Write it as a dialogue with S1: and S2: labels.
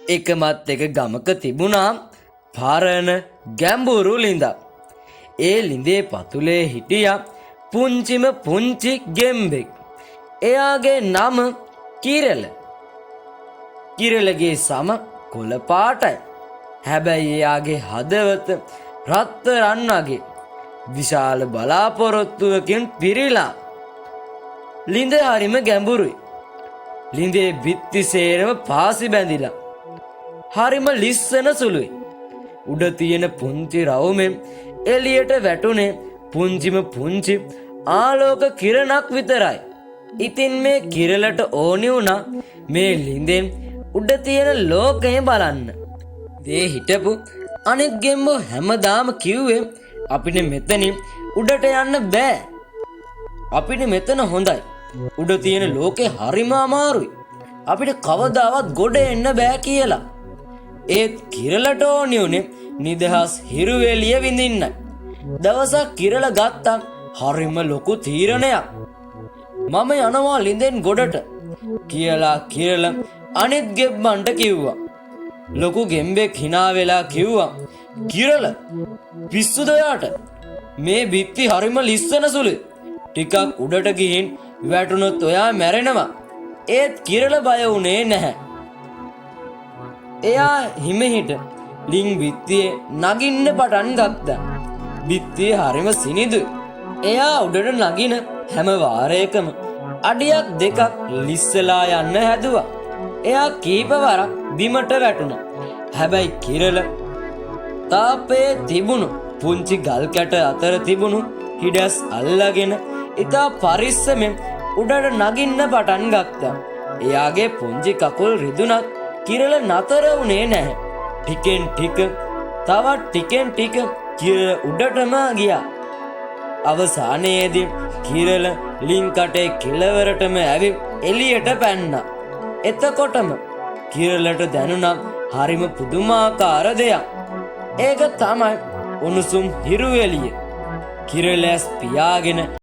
S1: එකමත් එක ගමක තිබුණා පරණ ගැඹුරු ළිඳක්. ඒ ළිඳේ පතුලේ හිටියා පුංචිම පුංචි ගෙම්බෙක්. එයාගේ නම කිරල. කිරලගේ සම කොළ පාටයි. හැබැයි එයාගේ හදවත රත්තරන් වගේ විශාල බලාපොරොත්තුවකින් පිරීලා. ළිඳ හරිම ගැඹුරුයි. ළිඳේ බිත්ති සේරම පාසි බැඳිලා. හරිම ලිස්සන සුළුයි. උඩ තියෙන පුංචි රවුමෙන් එළියට වැටුනේ පුංචිම පුංචි ආලෝක කිරණක් විතරයි. ඉතින් මේ කිරලට ඕනි වුණා මේ ළිඳෙන් උඩ තියෙන ලෝකය බලන්න. ඒ හිටපු අනෙක් ගෙම්බෝ හැමදාම කිව්වේ අපිට මෙතනින් උඩට යන්න බෑ. අපිට මෙතන හොඳයි. උඩ තියෙන ලෝකේ හරිම අමාරුයි. අපිට කවදාවත් ගොඩ එන්න බෑ කියලා. ඒත් කිරලට ඕනි උනේ නිදහස් හිරුවෙලිය විඳින්නයි. දවසක් කිරල ගත්තා හරිම ලොකු තීරණයක්. මම යනවා ළිඳෙන් ගොඩට කියලා කිරල අනිත් ගෙම්බන්ට කිව්වා. ලොකු ගෙම්බෙක් hina වෙලා කිව්වා කිරල පිස්සුද ඔයාට? මේ බිත්ති හරිම ලිස්සන සුළුයි. ටිකක් උඩට ගිහින් වැටුනොත් ඔයා මැරෙනවා. ඒත් කිරල බය වුණේ නැහැ. එයා හිමෙහිට ලිං බිත්තියේ නගින්න පටන් ගත්තා. බිත්තිය හරිම සිනිදුයි. එයා උඩට නගින හැම වාරයකම අඩියක් දෙකක් ලිස්සලා යන්න හැදුවා. එයා කීප වරක් බිමට වැටුණා. හැබැයි කිරල තාපේ තිබුණු පුංචි ගල් කැට අතර තිබුණු හිඩැස් අල්ලගෙන ඉතා පරිස්සමෙන් උඩට නගින්න පටන් ගත්තා. එයාගේ පුංචි කකුල් රිදුනත් කිරල නතර වුණේ නැහැ. ටිකෙන් ටික තවත් ටිකෙන් ටික කිරල උඩටම ගියා. අවසානයේදී කිරල ලිං කටේ කෙළවරටම ඇවිත් එළියට පැන්නා. එතකොටම කිරලට දැනුණා හරිම පුදුමාකාර දෙයක්. ඒක තමයි උණුසුම් හිරුවෙලිය. කිරලස් පියාගෙන